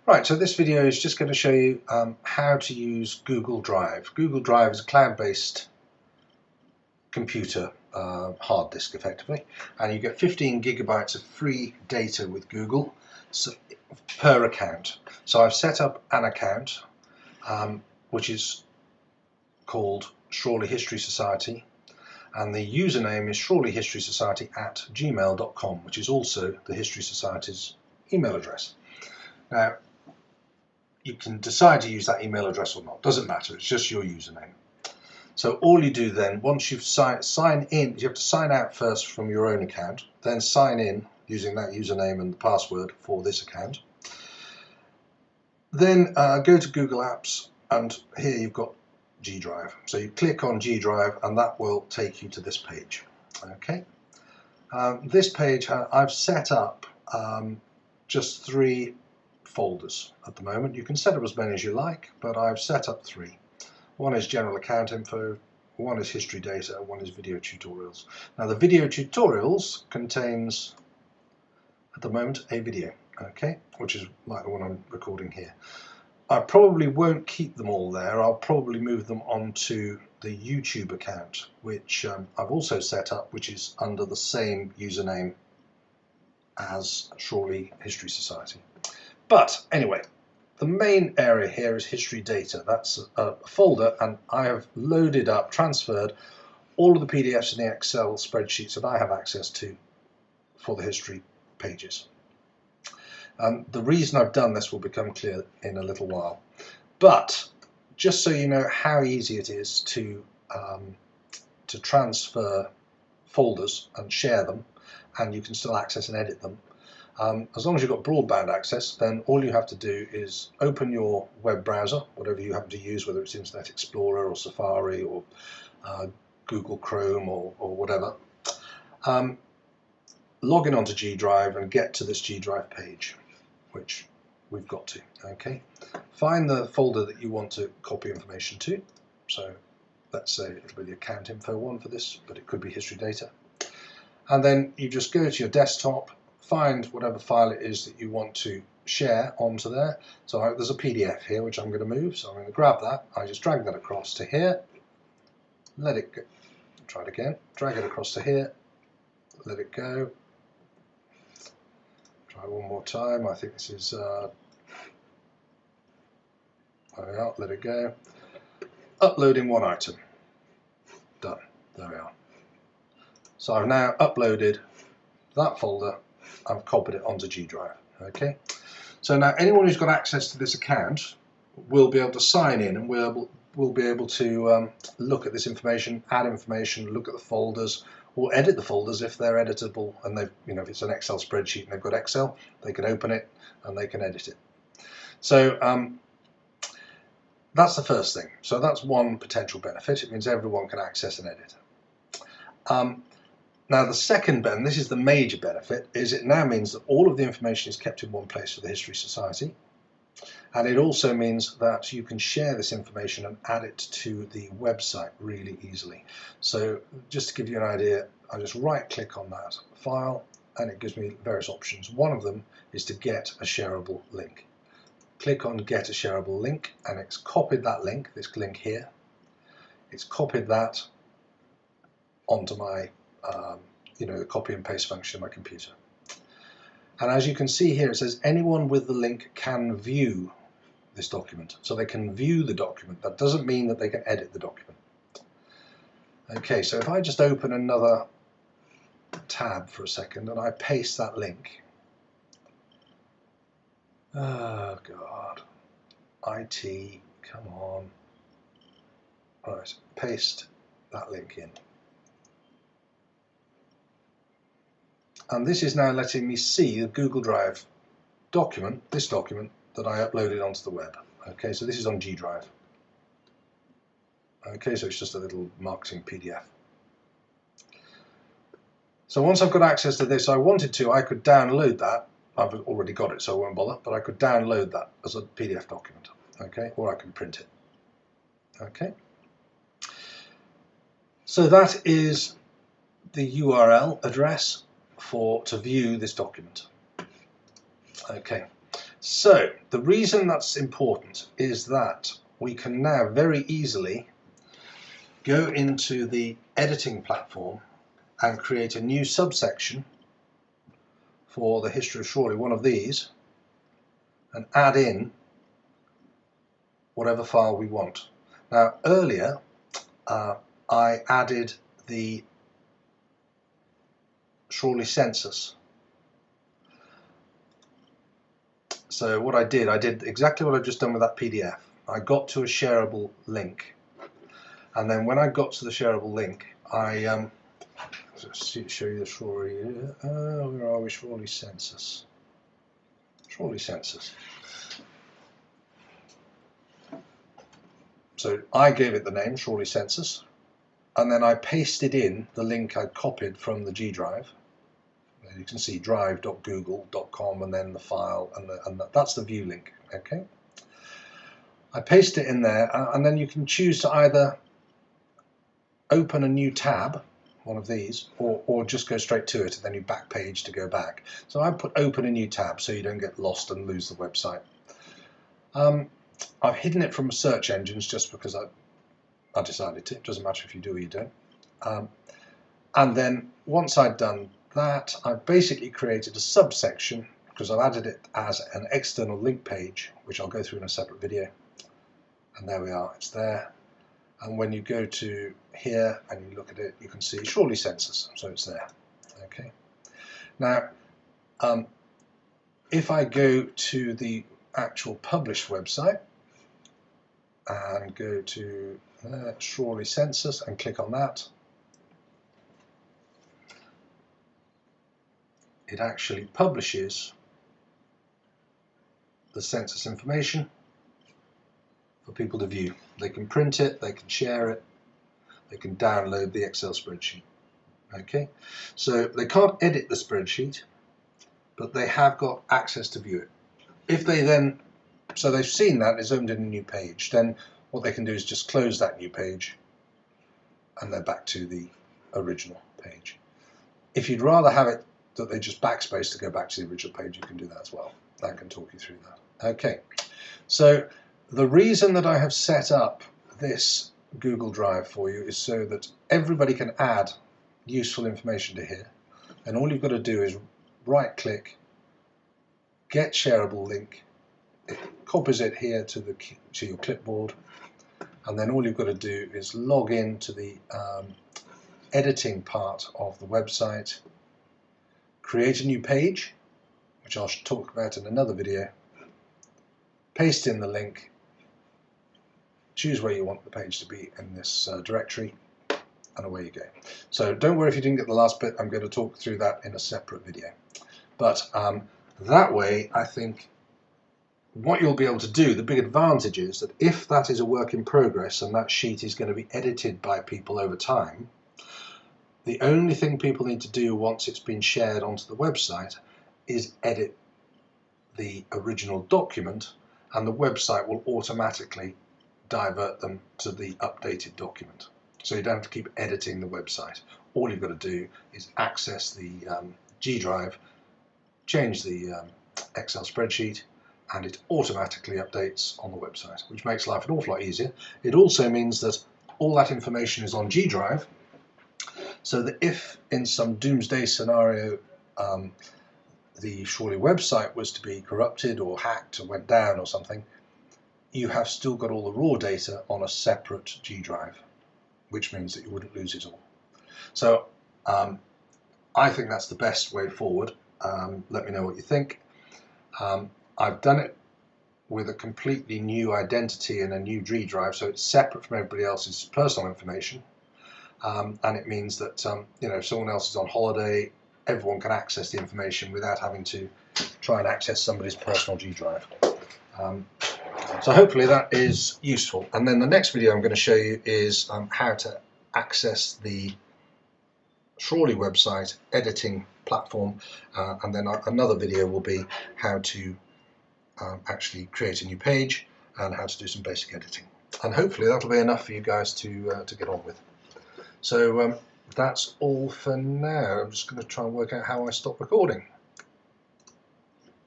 Right, so this video is just going to show you how to use Google Drive. Google Drive is a cloud-based computer hard disk effectively, and you get 15 gigabytes of free data with Google per account. So I've set up an account which is called Shrawley History Society, and the username is shrawleyhistorysociety@gmail.com, which is also the History Society's email address. Now, you can decide to use that email address or not, doesn't matter, it's just your username. So all you do then, once you've sign in, you have to sign out first from your own account, then sign in using that username and the password for this account. Then go to Google Apps, and here you've got GDrive. So you click on GDrive and that will take you to this page. Okay. This page I've set up just 3 folders at the moment. You can set up as many as you like, but I've set up 3. One is general account info, one is history data, one is video tutorials. Now the video tutorials contains at the moment a video, okay, which is like the one I'm recording here. I probably won't keep them all there. I'll probably move them onto the YouTube account, which I've also set up, which is under the same username as Shrawley History Society. But anyway, the main area here is history data. That's a folder, and I have loaded up, transferred all of the PDFs in the Excel spreadsheets that I have access to for the history pages. The reason I've done this will become clear in a little while. But just so you know how easy it is to transfer folders and share them, and you can still access and edit them. As long as you've got broadband access, then all you have to do is open your web browser, whatever you happen to use, whether it's Internet Explorer or Safari or Google Chrome or whatever. Log in onto GDrive and get to this GDrive page, which we've got to. Okay, find the folder that you want to copy information to. So let's say it'll be the account info one for this, but it could be history data. And then you just go to your desktop, find whatever file it is that you want to share onto there. So there's a PDF here which I'm going to move, so I'm going to grab that. I just drag that across to here, let it go. Try it again, drag it across to here, let it go. Try one more time. I think this is there we are, let it go. Uploading one item. Done. There we are. So I've now uploaded that folder. I've copied it onto GDrive. Okay. So now anyone who's got access to this account will be able to sign in, and will be able to look at this information, add information, look at the folders, or edit the folders if they're editable, and they've, you know, if it's an Excel spreadsheet and they've got Excel, they can open it and they can edit it. So that's the first thing. So that's one potential benefit. It means everyone can access and edit. Now the second benefit, this is the major benefit, is it now means that all of the information is kept in one place for the History Society, and it also means that you can share this information and add it to the website really easily. So just to give you an idea, I just right click on that file and it gives me various options. One of them is to get a shareable link. Click on get a shareable link, and it's copied that link, this link here, it's copied that onto my the copy and paste function of my computer. And as you can see here, it says anyone with the link can view this document. So they can view the document. That doesn't mean that they can edit the document. Okay, so if I just open another tab for a second and I paste that link. Oh God, IT, come on. Right, paste that link in. And this is now letting me see the Google Drive document, this document that I uploaded onto the web. Okay, so this is on GDrive. Okay, so it's just a little marketing PDF. So once I've got access to this, I could download that. I've already got it, so I won't bother, but I could download that as a PDF document. Okay, or I can print it. Okay. So that is the URL address to view this document. Okay, So the reason that's important is that we can now very easily go into the editing platform and create a new subsection for the history of Shorley, one of these, and add in whatever file we want. Now earlier I added the Shorley census. So what I did exactly what I've just done with that PDF. I got to a shareable link, and then when I got to the shareable link, I show you the Shorley. Where are we? Shorley census. Shorley census. So I gave it the name Shorley census, and then I pasted in the link I copied from the GDrive. You can see drive.google.com and then the file, and that's the view link. Okay, I paste it in there, and then you can choose to either open a new tab, one of these, or just go straight to it and then you back page to go back. So I put open a new tab so you don't get lost and lose the website. I've hidden it from search engines just because I decided to. It doesn't matter if you do or you don't. And then once I'd done that, I've basically created a subsection because I've added it as an external link page, which I'll go through in a separate video. And there we are, it's there. And when you go to here and you look at it, you can see Shorley census, so it's there. Okay. Now, if I go to the actual published website and go to Shorley census and click on that, it actually publishes the census information for people to view. They can print it, they can share it, they can download the Excel spreadsheet. Okay, so they can't edit the spreadsheet, but they have got access to view it. If they then, so they've seen that it's opened in a new page, then what they can do is just close that new page and they're back to the original page. If you'd rather have it that they just backspace to go back to the original page, you can do that as well. I can talk you through that. Okay, so the reason that I have set up this Google Drive for you is so that everybody can add useful information to here, and all you've got to do is right click, get shareable link, it copies it here to your clipboard, and then all you've got to do is log in to the editing part of the website, create a new page, which I'll talk about in another video, paste in the link, choose where you want the page to be in this directory, and away you go. So don't worry if you didn't get the last bit, I'm going to talk through that in a separate video. But that way, I think what you'll be able to do, the big advantage is that if that is a work in progress and that sheet is going to be edited by people over time, the only thing people need to do once it's been shared onto the website is edit the original document, and the website will automatically divert them to the updated document. So you don't have to keep editing the website. All you've got to do is access the GDrive, change the Excel spreadsheet, and it automatically updates on the website, which makes life an awful lot easier. It also means that all that information is on GDrive, so that if in some doomsday scenario the Shorley website was to be corrupted or hacked or went down or something, you have still got all the raw data on a separate GDrive, which means that you wouldn't lose it all. So I think that's the best way forward. Let me know what you think. I've done it with a completely new identity and a new GDrive, so it's separate from everybody else's personal information. And it means that you know, if someone else is on holiday, everyone can access the information without having to try and access somebody's personal GDrive. So hopefully that is useful. And then the next video I'm going to show you is how to access the Shorley website editing platform, and then another video will be how to actually create a new page and how to do some basic editing. And hopefully that'll be enough for you guys to get on with. So that's all for now. I'm just going to try and work out how I stop recording.